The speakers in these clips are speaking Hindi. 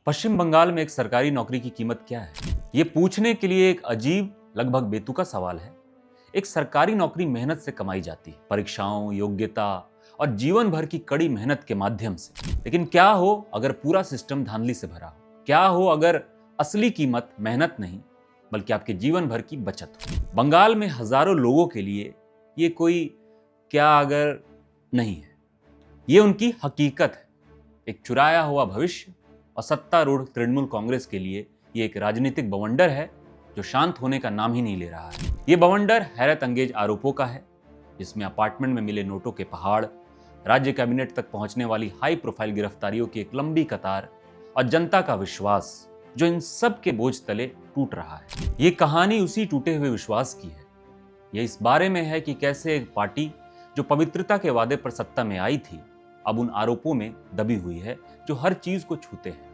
पश्चिम बंगाल में एक सरकारी नौकरी की कीमत क्या है? ये पूछने के लिए एक अजीब, लगभग बेतुका सवाल है। एक सरकारी नौकरी मेहनत से कमाई जाती है, परीक्षाओं, योग्यता और जीवन भर की कड़ी मेहनत के माध्यम से। लेकिन क्या हो अगर पूरा सिस्टम धांधली से भरा हो? क्या हो अगर असली कीमत मेहनत नहीं बल्कि आपके जीवन भर की बचत हो? बंगाल में हजारों लोगों के लिए ये कोई क्या अगर नहीं है, ये उनकी हकीकत है। एक चुराया हुआ भविष्य और सत्तारूढ़ तृणमूल कांग्रेस के लिए ये एक राजनीतिक बवंडर है जो शांत होने का नाम ही नहीं ले रहा है। ये बवंडर हैरत अंगेज आरोपों का है, जिसमें अपार्टमेंट में मिले नोटों के पहाड़, राज्य कैबिनेट तक पहुंचने वाली हाई प्रोफाइल गिरफ्तारियों की एक लंबी कतार और जनता का विश्वास जो इन सब के बोझ तले टूट रहा है। ये कहानी उसी टूटे हुए विश्वास की है। यह इस बारे में है कि कैसे एक पार्टी जो पवित्रता के वादे पर सत्ता में आई थी अब उन आरोपों में दबी हुई है जो हर चीज को छूते हैं।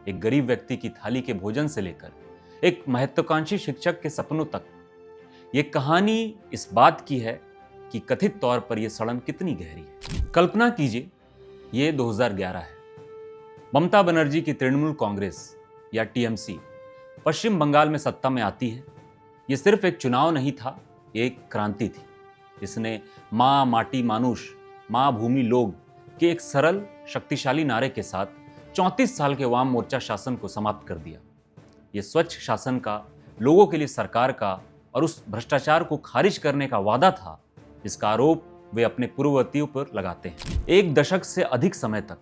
एक गरीब व्यक्ति की थाली के भोजन से लेकर एक महत्वाकांक्षी शिक्षक के सपनों तक। ये कहानी इस बात की है कि कथित तौर पर यह सड़न कितनी गहरी है। कल्पना कीजिए, ये 2011 है। ममता बनर्जी की तृणमूल कांग्रेस या टीएमसी पश्चिम बंगाल में सत्ता में आती है। यह सिर्फ एक चुनाव नहीं था, एक क्रांति थी। इसने मां माटी मानुष, मां भूमि लोग के एक सरल शक्तिशाली नारे के साथ 34 साल के वाम मोर्चा शासन को समाप्त कर दिया। यह स्वच्छ शासन का, लोगों के लिए सरकार का और उस भ्रष्टाचार को खारिज करने का वादा था जिसका आरोप वे अपने पूर्ववर्तियों पर लगाते हैं। एक दशक से अधिक समय तक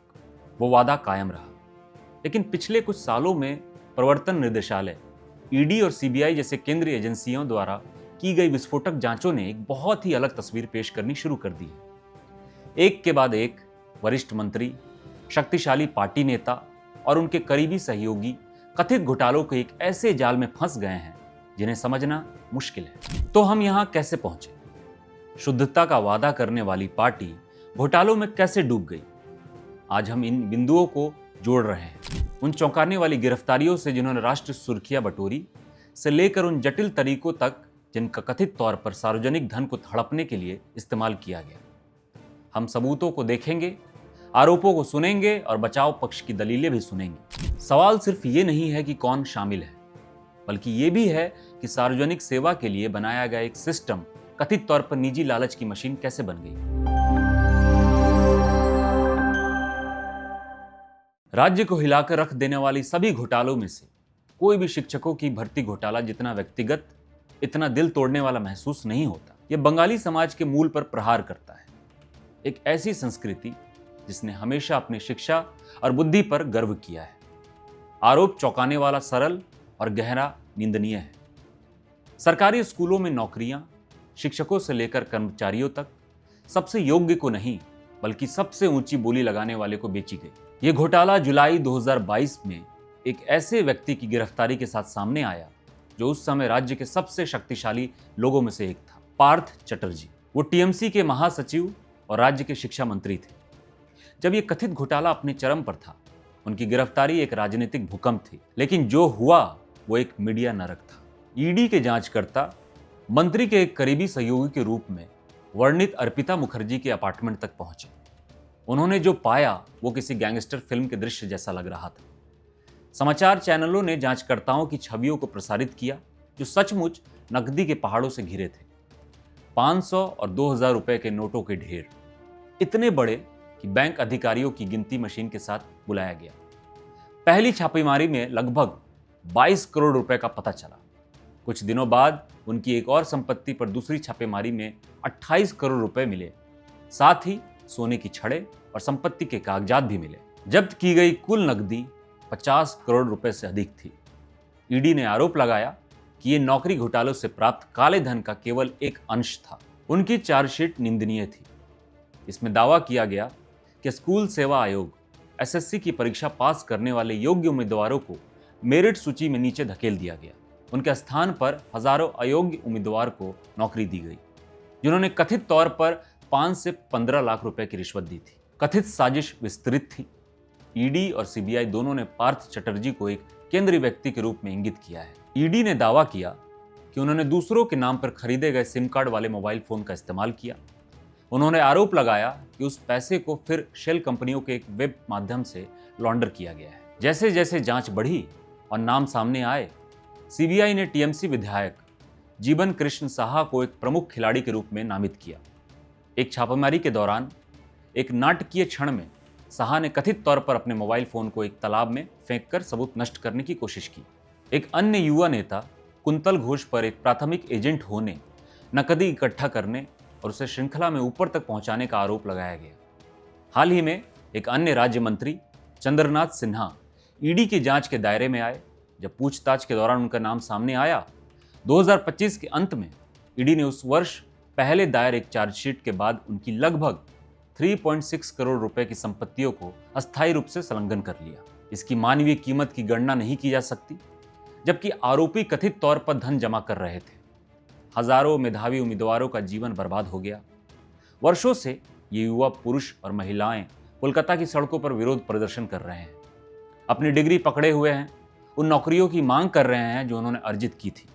वो वादा कायम रहा। लेकिन पिछले कुछ सालों में प्रवर्तन निदेशालय, ईडी और सीबीआई जैसे केंद्रीय एजेंसियों द्वारा की गई विस्फोटक जांचों ने एक बहुत ही अलग तस्वीर पेश करनी शुरू कर दी है। एक के बाद एक वरिष्ठ मंत्री, शक्तिशाली पार्टी नेता और उनके करीबी सहयोगी कथित घोटालों के एक ऐसे जाल में फंस गए हैं जिन्हें समझना मुश्किल है। तो हम यहां कैसे पहुंचे? शुद्धता का वादा करने वाली पार्टी घोटालों में कैसे डूब गई? आज हम इन बिंदुओं को जोड़ रहे हैं। उन चौंकाने वाली गिरफ्तारियों से जिन्होंने राष्ट्र सुर्खियां बटोरी से लेकर उन जटिल तरीकों तक जिनका कथित तौर पर सार्वजनिक धन को हड़पने के लिए इस्तेमाल किया गया। हम सबूतों को देखेंगे, आरोपों को सुनेंगे और बचाव पक्ष की दलीलें भी सुनेंगे। सवाल सिर्फ ये नहीं है कि कौन शामिल है, बल्कि ये भी है कि सार्वजनिक सेवा के लिए बनाया गया एक सिस्टम कथित तौर पर निजी लालच की मशीन कैसे बन गई। राज्य को हिलाकर रख देने वाली सभी घोटालों में से कोई भी शिक्षकों की भर्ती घोटाला जितना व्यक्तिगत, इतना दिल तोड़ने वाला महसूस नहीं होता। यह बंगाली समाज के मूल पर प्रहार करता है। एक ऐसी संस्कृति जिसने हमेशा अपनी शिक्षा और बुद्धि पर गर्व किया है। आरोप चौंकाने वाला, सरल और गहरा निंदनीय है। सरकारी स्कूलों में नौकरियां शिक्षकों से लेकर कर्मचारियों तक सबसे योग्य को नहीं बल्कि सबसे ऊंची बोली लगाने वाले को बेची गई। यह घोटाला जुलाई 2022 में एक ऐसे व्यक्ति की गिरफ्तारी के साथ सामने आया जो उस समय राज्य के सबसे शक्तिशाली लोगों में से एक था, पार्थ चटर्जी। वो टीएमसी के महासचिव और राज्य के शिक्षा मंत्री थे। जब यह कथित घोटाला अपने चरम पर था, उनकी गिरफ्तारी एक राजनीतिक भूकंप थी। लेकिन जो हुआ वो एक मीडिया नरक था। ईडी के जांचकर्ता मंत्री के एक करीबी सहयोगी के रूप में वर्णित अर्पिता मुखर्जी के अपार्टमेंट तक पहुंचे। उन्होंने जो पाया वो किसी गैंगस्टर फिल्म के दृश्य जैसा लग रहा था। समाचार चैनलों ने जांचकर्ताओं की छवियों को प्रसारित किया जो सचमुच नकदी के पहाड़ों से घिरे थे। 500 और 2000 रुपए के नोटों के ढेर, इतने बड़े कि बैंक अधिकारियों की गिनती मशीन के साथ बुलाया गया। पहली छापेमारी में लगभग 22 करोड़ रुपए का पता चला। कुछ दिनों बाद उनकी एक और संपत्ति पर दूसरी छापेमारी में 28 करोड़ रुपए मिले। साथ ही सोने की छड़ें और संपत्ति के कागजात भी मिले। जब्त की गई कुल नकदी 50 करोड़ रुपए से अधिक थी। ईडी ने आरोप लगाया कि ये नौकरी घोटालों से प्राप्त काले धन का केवल एक अंश था। उनकी चार्जशीट निंदनीय थी। इसमें दावा किया गया कि स्कूल सेवा आयोग एसएससी की परीक्षा पास करने वाले योग्य उम्मीदवारों को मेरिट सूची में नीचे धकेल दिया गया। उनके स्थान पर हजारों अयोग्य उम्मीदवार को नौकरी दी गई जिन्होंने कथित तौर पर 5 से 15 लाख रुपए की रिश्वत दी थी। कथित साजिश विस्तृत थी। ईडी और सीबीआई दोनों ने पार्थ चटर्जी को एक केंद्रीय व्यक्ति के रूप में इंगित किया है। ईडी ने दावा किया कि उन्होंने दूसरों के नाम पर खरीदे गए सिम कार्ड वाले मोबाइल फोन का इस्तेमाल किया। उन्होंने आरोप लगाया कि उस पैसे को फिर शेल कंपनियों के एक वेब माध्यम से लॉन्डर किया गया है। जैसे जैसे जांच बढ़ी और नाम सामने आए, सीबीआई ने टीएमसी विधायक जीवन कृष्ण साहा को एक प्रमुख खिलाड़ी के रूप में नामित किया। एक छापेमारी के दौरान एक नाटकीय क्षण में साहा ने कथित तौर पर अपने मोबाइल फोन को एक तालाब में फेंककर सबूत नष्ट करने की कोशिश की। एक अन्य युवा नेता कुंतल घोष पर एक प्राथमिक एजेंट होने, नकदी इकट्ठा करने और उसे श्रृंखला में ऊपर तक पहुंचाने का आरोप लगाया गया। हाल ही में एक अन्य राज्य मंत्री चंद्रनाथ सिन्हा ईडी की जांच के दायरे में आए। जब पूछताछ के दौरान उनका नाम सामने आया, 2025 के अंत में ईडी ने उस वर्ष पहले दायर एक चार्जशीट के बाद उनकी लगभग 3.6 करोड़ रुपए की संपत्तियों को अस्थायी रूप से संलग्न कर लिया। इसकी मानवीय कीमत की गणना नहीं की जा सकती, जबकि आरोपी कथित तौर पर धन जमा कर रहे थे। हजारों मेधावी उम्मीदवारों का जीवन बर्बाद हो गया। वर्षों से ये युवा पुरुष और महिलाएं कोलकाता की सड़कों पर विरोध प्रदर्शन कर रहे हैं, अपनी डिग्री पकड़े हुए हैं, उन नौकरियों की मांग कर रहे हैं जो उन्होंने अर्जित की थी।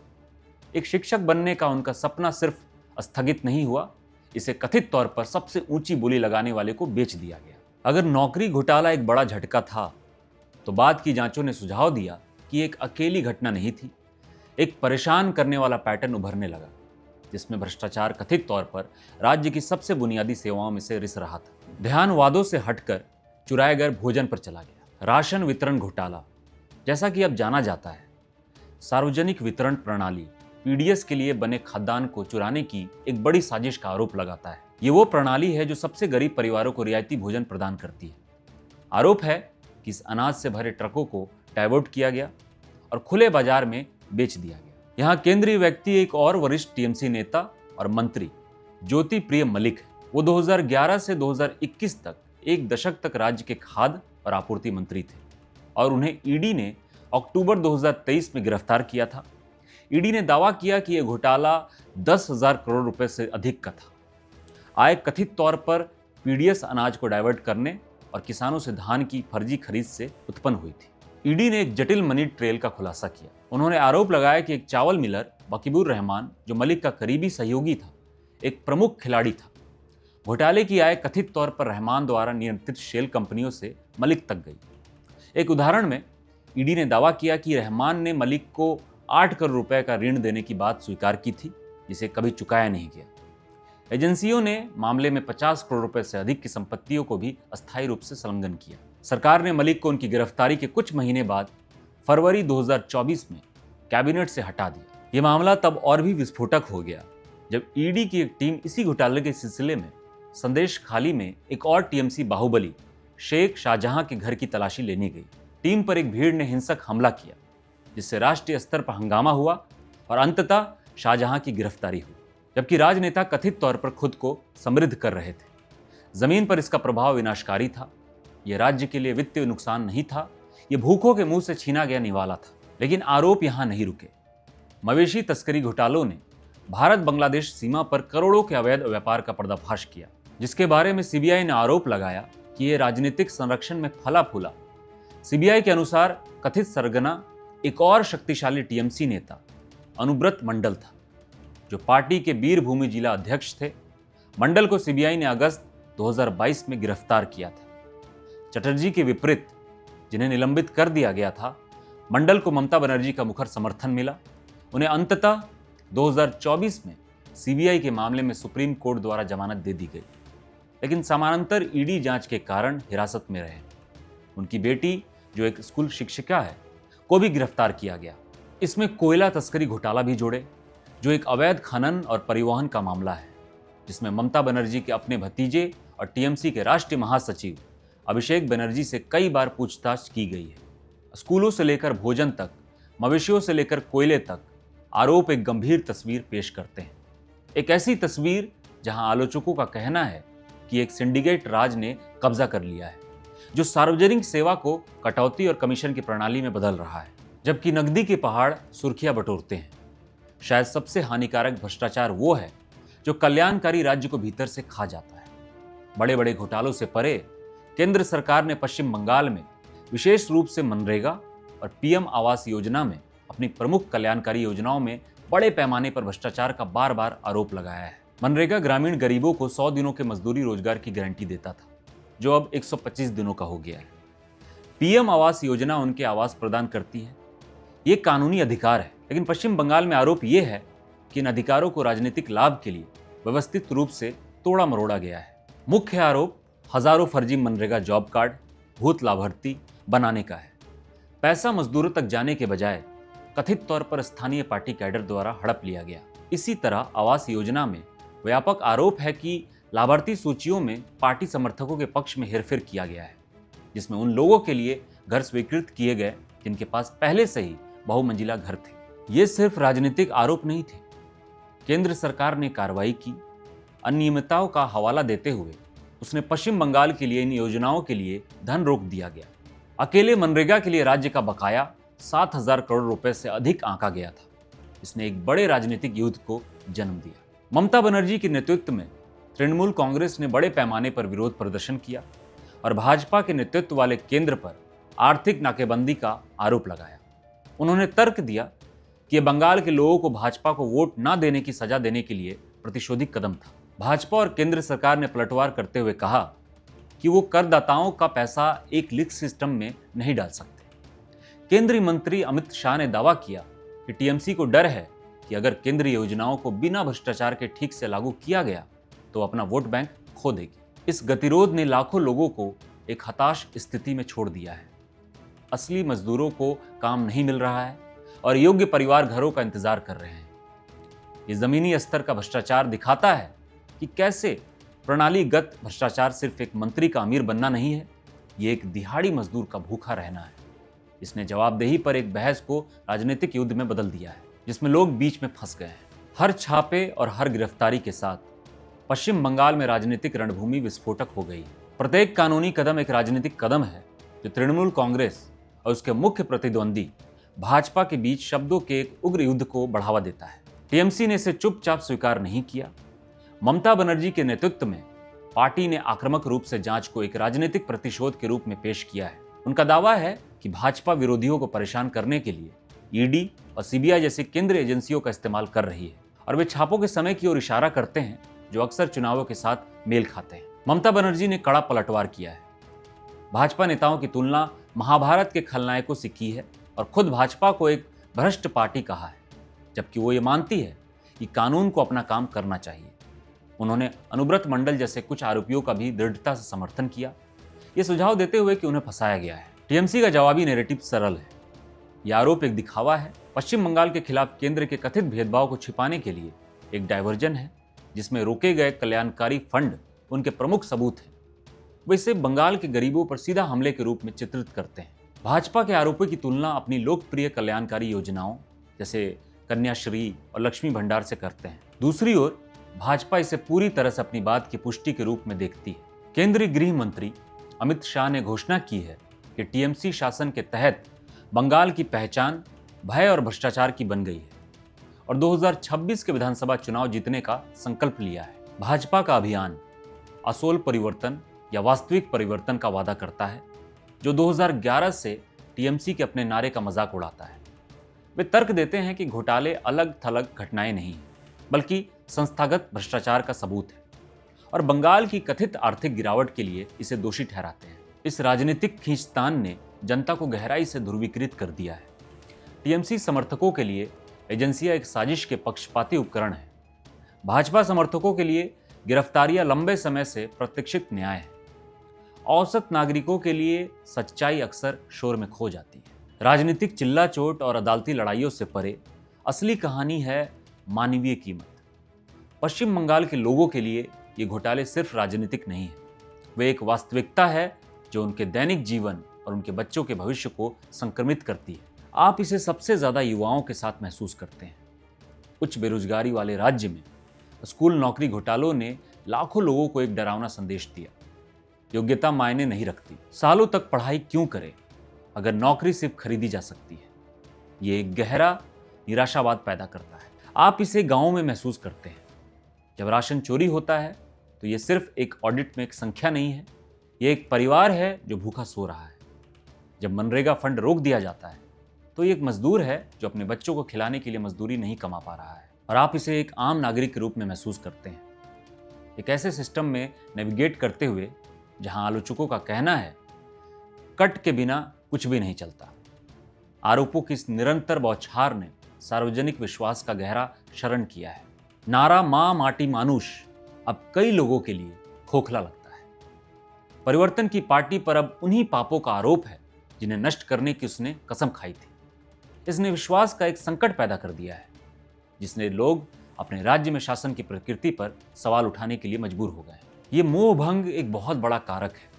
एक शिक्षक बनने का उनका सपना सिर्फ स्थगित नहीं हुआ, इसे कथित तौर पर सबसे ऊंची बोली लगाने वाले को बेच दिया गया। अगर नौकरी घोटाला एक बड़ा झटका था, तो बाद की जांचों ने सुझाव दिया कि एक अकेली घटना नहीं थी। एक परेशान करने वाला पैटर्न उभरने लगा, जिसमें भ्रष्टाचार कथित तौर पर राज्य की सबसे बुनियादी सेवाओं में से रिस रहा था। ध्यान वादों से हटकर चुराए गए भोजन पर चला गया। राशन वितरण घोटाला, जैसा कि अब जाना जाता है, सार्वजनिक वितरण प्रणाली पीडीएस के लिए बने खाद्यान्न को चुराने की एक बड़ी साजिश का आरोप लगाता है। ये वो प्रणाली है जो सबसे गरीब परिवारों को रियायती भोजन प्रदान करती है। आरोप है कि इस अनाज से भरे ट्रकों को डाइवर्ट किया गया और खुले बाजार में बेच दिया गया। यहाँ केंद्रीय व्यक्ति एक और वरिष्ठ टीएमसी नेता और मंत्री ज्योति प्रिय मलिक है। वो 2011 से 2021 तक एक दशक तक राज्य के खाद्य और आपूर्ति मंत्री थे और उन्हें ईडी ने अक्टूबर 2023 में गिरफ्तार किया था। ईडी ने दावा किया कि यह घोटाला 10,000 करोड़ रुपए से अधिक का था। आय कथित तौर पर पीडीएस अनाज को डाइवर्ट करने और किसानों से धान की फर्जी खरीद से उत्पन्न हुई थी। ईडी ने एक जटिल मनी ट्रेल का खुलासा किया। उन्होंने आरोप लगाया कि एक चावल मिलर वकीबुर रहमान, जो मलिक का करीबी सहयोगी था, एक प्रमुख खिलाड़ी था। घोटाले की आय कथित तौर पर रहमान द्वारा नियंत्रित शेल कंपनियों से मलिक तक गई। एक उदाहरण में ईडी ने दावा किया कि रहमान ने मलिक को 8 करोड़ रुपए का ऋण देने की बात स्वीकार की थी, जिसे कभी चुकाया नहीं गया। एजेंसियों ने मामले में 50 करोड़ रुपए से अधिक की संपत्तियों को भी अस्थायी रूप से संलग्न किया। सरकार ने मलिक को उनकी गिरफ्तारी के कुछ महीने बाद फरवरी 2024 में कैबिनेट से हटा दिया। यह मामला तब और भी विस्फोटक हो गया जब ईडी की एक टीम इसी घोटाले के सिलसिले में संदेश खाली में एक और टीएमसी बाहुबली शेख शाहजहां के घर की तलाशी लेने गई। टीम पर एक भीड़ ने हिंसक हमला किया, जिससे राष्ट्रीय स्तर पर हंगामा हुआ और अंततः शाहजहां की गिरफ्तारी हुई। जबकि राजनेता कथित तौर पर खुद को समृद्ध कर रहे थे, जमीन पर इसका प्रभाव विनाशकारी था। यह राज्य के लिए वित्तीय नुकसान नहीं था, यह भूखों के मुंह से छीना गया निवाला था। लेकिन आरोप यहां नहीं रुके। मवेशी तस्करी घोटालों ने भारत बांग्लादेश सीमा पर करोड़ों के अवैध व्यापार का पर्दाफाश किया, जिसके बारे में सीबीआई ने आरोप लगाया कि यह राजनीतिक संरक्षण में फला फूला। सीबीआई के अनुसार कथित सरगना एक और शक्तिशाली टीएमसी नेता अनुब्रत मंडल था, जो पार्टी के बीरभूमि जिला अध्यक्ष थे। मंडल को सीबीआई ने अगस्त 2022 में गिरफ्तार किया था। चटर्जी के विपरीत, जिन्हें निलंबित कर दिया गया था, मंडल को ममता बनर्जी का मुखर समर्थन मिला। उन्हें अंततः 2024 में सीबीआई के मामले में सुप्रीम कोर्ट द्वारा जमानत दे दी गई, लेकिन समानांतर ईडी जांच के कारण हिरासत में रहे। उनकी बेटी, जो एक स्कूल शिक्षिका है, को भी गिरफ्तार किया गया। इसमें कोयला तस्करी घोटाला भी जोड़े, जो एक अवैध खनन और परिवहन का मामला है, जिसमें ममता बनर्जी के अपने भतीजे और टीएमसी के राष्ट्रीय महासचिव अभिषेक बनर्जी से कई बार पूछताछ की गई है। स्कूलों से लेकर भोजन तक, मवेशियों से लेकर कोयले तक, आरोप एक गंभीर तस्वीर पेश करते हैं। एक ऐसी तस्वीर जहां आलोचकों का कहना है कि एक सिंडिकेट राज ने कब्जा कर लिया है, जो सार्वजनिक सेवा को कटौती और कमीशन की प्रणाली में बदल रहा है, जबकि नकदी के पहाड़ सुर्खियां बटोरते हैं। शायद सबसे हानिकारक भ्रष्टाचार वो है जो कल्याणकारी राज्य को भीतर से खा जाता है। बड़े बड़े घोटालों से परे केंद्र सरकार ने पश्चिम बंगाल में विशेष रूप से मनरेगा और पीएम आवास योजना में अपनी प्रमुख कल्याणकारी योजनाओं में बड़े पैमाने पर भ्रष्टाचार का बार बार आरोप लगाया है। मनरेगा ग्रामीण गरीबों को 100 दिनों के मजदूरी रोजगार की गारंटी देता था, जो अब 125 दिनों का हो गया है। पीएम आवास योजना उनके आवास प्रदान करती है। ये कानूनी अधिकार है, लेकिन पश्चिम बंगाल में आरोप यह है कि इन अधिकारों को राजनीतिक लाभ के लिए व्यवस्थित रूप से तोड़ा मरोड़ा गया है। मुख्य आरोप हजारों फर्जी मनरेगा जॉब कार्ड, भूत लाभार्थी बनाने का है। पैसा मजदूरों तक जाने के बजाय कथित तौर पर स्थानीय पार्टी कैडर द्वारा हड़प लिया गया। इसी तरह आवास योजना में व्यापक आरोप है कि लाभार्थी सूचियों में पार्टी समर्थकों के पक्ष में हेरफेर किया गया है, जिसमें उन लोगों के लिए घर स्वीकृत किए गए जिनके पास पहले से ही बहुमंजिला घर थे। ये सिर्फ राजनीतिक आरोप नहीं थे। केंद्र सरकार ने कार्रवाई की। अनियमितताओं का हवाला देते हुए उसने पश्चिम बंगाल के लिए इन योजनाओं के लिए धन रोक दिया गया। अकेले मनरेगा के लिए राज्य का बकाया 7,000 करोड़ रुपए से अधिक आंका गया था। इसने एक बड़े राजनीतिक युद्ध को जन्म दिया। ममता बनर्जी के नेतृत्व में तृणमूल कांग्रेस ने बड़े पैमाने पर विरोध प्रदर्शन किया और भाजपा के नेतृत्व वाले केंद्र पर आर्थिक नाकेबंदी का आरोप लगाया। उन्होंने तर्क दिया कि यह बंगाल के लोगों को भाजपा को वोट न देने की सजा देने के लिए प्रतिशोधी कदम था। भाजपा और केंद्र सरकार ने पलटवार करते हुए कहा कि वो करदाताओं का पैसा एक लीक सिस्टम में नहीं डाल सकते। केंद्रीय मंत्री अमित शाह ने दावा किया कि टीएमसी को डर है कि अगर केंद्रीय योजनाओं को बिना भ्रष्टाचार के ठीक से लागू किया गया तो अपना वोट बैंक खो देगी। इस गतिरोध ने लाखों लोगों को एक हताश स्थिति में छोड़ दिया है। असली मजदूरों को काम नहीं मिल रहा है और योग्य परिवार घरों का इंतजार कर रहे हैं। ये जमीनी स्तर का भ्रष्टाचार दिखाता है कि कैसे प्रणालीगत भ्रष्टाचार सिर्फ एक मंत्री का अमीर बनना नहीं है, ये एक दिहाड़ी मजदूर का भूखा रहना है। इसने जवाबदेही पर एक बहस को राजनीतिक युद्ध में बदल दिया है, जिसमें लोग बीच में फंस गए हैं। हर छापे और हर गिरफ्तारी के साथ पश्चिम बंगाल में राजनीतिक रणभूमि विस्फोटक हो गई। प्रत्येक कानूनी कदम एक राजनीतिक कदम है जो तृणमूल कांग्रेस और उसके मुख्य प्रतिद्वंदी भाजपा के बीच शब्दों के एक उग्र युद्ध को बढ़ावा देता है। टीएमसी ने इसे चुपचाप स्वीकार नहीं किया। ममता बनर्जी के नेतृत्व में पार्टी ने आक्रामक रूप से जांच को एक राजनीतिक प्रतिशोध के रूप में पेश किया है। उनका दावा है कि भाजपा विरोधियों को परेशान करने के लिए ईडी और सीबीआई जैसी केंद्रीय एजेंसियों का इस्तेमाल कर रही है और वे छापों के समय की ओर इशारा करते हैं जो अक्सर चुनावों के साथ मेल खाते हैं। ममता बनर्जी ने कड़ा पलटवार किया है। भाजपा नेताओं की तुलना महाभारत के खलनायकों से की है और खुद भाजपा को एक भ्रष्ट पार्टी कहा है, जबकि वो ये मानती है कि कानून को अपना काम करना चाहिए। उन्होंने अनुव्रत मंडल जैसे कुछ आरोपियों का भी दृढ़ता से समर्थन किया, ये सुझाव देते हुए कि उन्हें फंसाया गया है। टीएमसी का जवाबी नैरेटिव सरल है। यह आरोप एक दिखावा है। पश्चिम बंगाल के खिलाफ केंद्र के कथित भेदभाव को छिपाने के लिए एक डायवर्जन है, जिसमें रोके गए कल्याणकारी फंड उनके प्रमुख सबूत हैं। वे इसे बंगाल के गरीबों पर सीधा हमले के रूप में चित्रित करते हैं। भाजपा के आरोपों की तुलना अपनी लोकप्रिय कल्याणकारी योजनाओं जैसे कन्याश्री और लक्ष्मी भंडार से करते हैं। दूसरी ओर भाजपा इसे पूरी तरह से अपनी बात की पुष्टि के रूप में देखती है। केंद्रीय गृह मंत्री अमित शाह ने घोषणा की है कि टीएमसी शासन के तहत बंगाल की पहचान भय और भ्रष्टाचार की बन गई है और 2026 के विधानसभा चुनाव जीतने का संकल्प लिया है। भाजपा का अभियान असोल परिवर्तन या वास्तविक परिवर्तन का वादा करता है, जो 2011 से टीएमसी के अपने नारे का मजाक उड़ाता है। वे तर्क देते हैं कि घोटाले अलग थलग घटनाएं नहीं हैं, बल्कि संस्थागत भ्रष्टाचार का सबूत है और बंगाल की कथित आर्थिक गिरावट के लिए इसे दोषी ठहराते हैं। इस राजनीतिक खींचतान ने जनता को गहराई से ध्रुवीकृत कर दिया है। टीएमसी समर्थकों के लिए एजेंसियां एक साजिश के पक्षपाती उपकरण है। भाजपा समर्थकों के लिए गिरफ्तारियां लंबे समय से प्रतीक्षित न्याय है। औसत नागरिकों के लिए सच्चाई अक्सर शोर में खो जाती है। राजनीतिक चिल्ला-चोट और अदालती लड़ाइयों से परे असली कहानी है मानवीय कीमत। पश्चिम बंगाल के लोगों के लिए ये घोटाले सिर्फ राजनीतिक नहीं है, वे एक वास्तविकता है जो उनके दैनिक जीवन और उनके बच्चों के भविष्य को संक्रमित करती है। आप इसे सबसे ज्यादा युवाओं के साथ महसूस करते हैं। उच्च बेरोजगारी वाले राज्य में स्कूल नौकरी घोटालों ने लाखों लोगों को एक डरावना संदेश दिया। योग्यता मायने नहीं रखती। सालों तक पढ़ाई क्यों करें अगर नौकरी सिर्फ खरीदी जा सकती है? ये एक गहरा निराशावाद पैदा करता है। आप इसे गांवों में महसूस करते हैं। जब राशन चोरी होता है तो ये सिर्फ एक ऑडिट में एक संख्या नहीं है, ये एक परिवार है जो भूखा सो रहा है। जब मनरेगा फंड रोक दिया जाता है तो ये एक मजदूर है जो अपने बच्चों को खिलाने के लिए मजदूरी नहीं कमा पा रहा है और आप इसे एक आम नागरिक के रूप में महसूस करते हैं। एक ऐसे सिस्टम में नेविगेट करते हुए जहां आलोचकों का कहना है कट के बिना कुछ भी नहीं चलता। आरोपों की इस निरंतर बौछार ने सार्वजनिक विश्वास का गहरा क्षरण किया है। नारा मां माटी मानुष अब कई लोगों के लिए खोखला लगता है। परिवर्तन की पार्टी पर अब उन्हीं पापों का आरोप है जिन्हें नष्ट करने की उसने कसम खाई थी। इसने विश्वास का एक संकट पैदा कर दिया है, जिसने लोग अपने राज्य में शासन की प्रकृति पर सवाल उठाने के लिए मजबूर हो गए। ये मोह भंग एक बहुत बड़ा कारक है,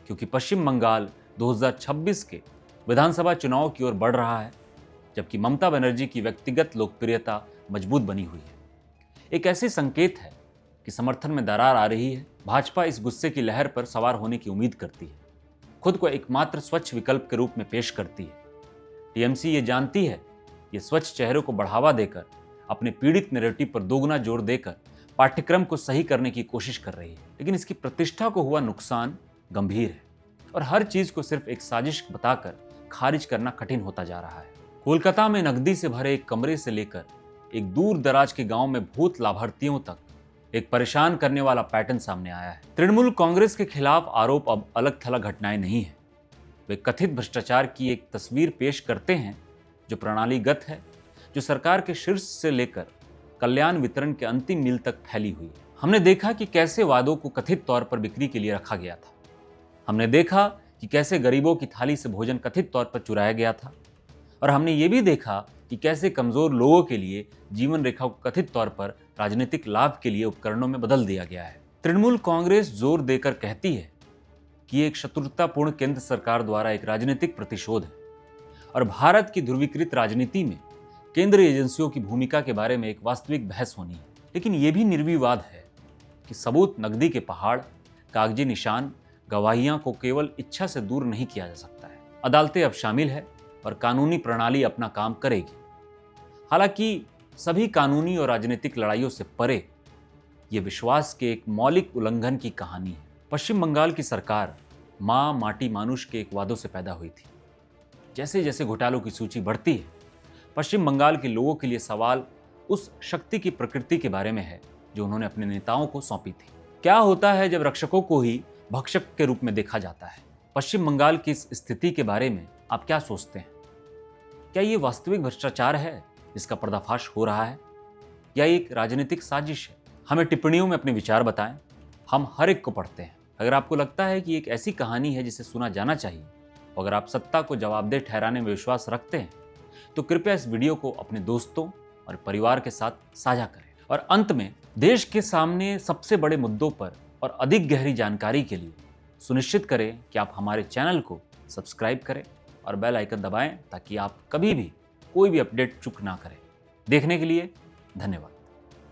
क्योंकि पश्चिम बंगाल 2026 के विधानसभा चुनाव की ओर बढ़ रहा है, जबकि ममता बनर्जी की व्यक्तिगत लोकप्रियता मजबूत बनी हुई है। एक ऐसे संकेत है कि समर्थन में दरार आ रही है। भाजपा इस गुस्से की लहर पर सवार होने की उम्मीद करती है, खुद को एकमात्र स्वच्छ विकल्प के रूप में पेश करती है। टीएमसी ये जानती है, ये स्वच्छ चेहरों को बढ़ावा देकर, अपने पीड़ित नैरेटिव पर दोगुना जोर देकर पाठ्यक्रम को सही करने की कोशिश कर रही है। लेकिन इसकी प्रतिष्ठा को हुआ नुकसान गंभीर है और हर चीज को सिर्फ एक साजिश बताकर खारिज करना कठिन होता जा रहा है। कोलकाता में नकदी से भरे एक कमरे से लेकर एक दूर दराज के गांव में भूत लाभार्थियों तक एक परेशान करने वाला पैटर्न सामने आया है। तृणमूल कांग्रेस के खिलाफ आरोप अब अलग थलग घटनाएं नहीं है। वे कथित भ्रष्टाचार की एक तस्वीर पेश करते हैं जो प्रणालीगत है, जो सरकार के शीर्ष से लेकर कल्याण वितरण के अंतिम मील तक फैली हुई है। हमने देखा कि कैसे वादों को कथित तौर पर बिक्री के लिए रखा गया था। हमने देखा कि कैसे गरीबों की थाली से भोजन कथित तौर पर चुराया गया था, और हमने ये भी देखा कि कैसे कमजोर लोगों के लिए जीवन रेखा को कथित तौर पर राजनीतिक लाभ के लिए उपकरणों में बदल दिया गया है। तृणमूल कांग्रेस जोर देकर कहती है कि एक शत्रुतापूर्ण केंद्र सरकार द्वारा एक राजनीतिक प्रतिशोध है और भारत की ध्रुवीकृत राजनीति में केंद्रीय एजेंसियों की भूमिका के बारे में एक वास्तविक बहस होनी है। लेकिन यह भी निर्विवाद है कि सबूत, नकदी के पहाड़, कागजी निशान, गवाहियां को केवल इच्छा से दूर नहीं किया जा सकता है। अदालतें अब शामिल है और कानूनी प्रणाली अपना काम करेगी। हालांकि सभी कानूनी और राजनीतिक लड़ाइयों से परे ये विश्वास के एक मौलिक उल्लंघन की कहानी है। पश्चिम बंगाल की सरकार मां माटी मानुष के एक वादों से पैदा हुई थी। जैसे जैसे घोटालों की सूची बढ़ती है, पश्चिम बंगाल के लोगों के लिए सवाल उस शक्ति की प्रकृति के बारे में है जो उन्होंने अपने नेताओं को सौंपी थी। क्या होता है जब रक्षकों को ही भक्षक के रूप में देखा जाता है? पश्चिम बंगाल की इस स्थिति के बारे में आप क्या सोचते हैं? क्या ये वास्तविक भ्रष्टाचार है जिसका पर्दाफाश हो रहा है, या एक राजनीतिक साजिश है? हमें टिप्पणियों में अपने विचार बताएं, हम हर एक को पढ़ते हैं। अगर आपको लगता है कि एक ऐसी कहानी है जिसे सुना जाना चाहिए, और अगर आप सत्ता को जवाबदेह ठहराने में विश्वास रखते हैं, तो कृपया इस वीडियो को अपने दोस्तों और परिवार के साथ साझा करें। और अंत में, देश के सामने सबसे बड़े मुद्दों पर और अधिक गहरी जानकारी के लिए सुनिश्चित करें कि आप हमारे चैनल को सब्सक्राइब करें और बेल आइकन दबाएं, ताकि आप कभी भी कोई भी अपडेट चूक ना करें। देखने के लिए धन्यवाद।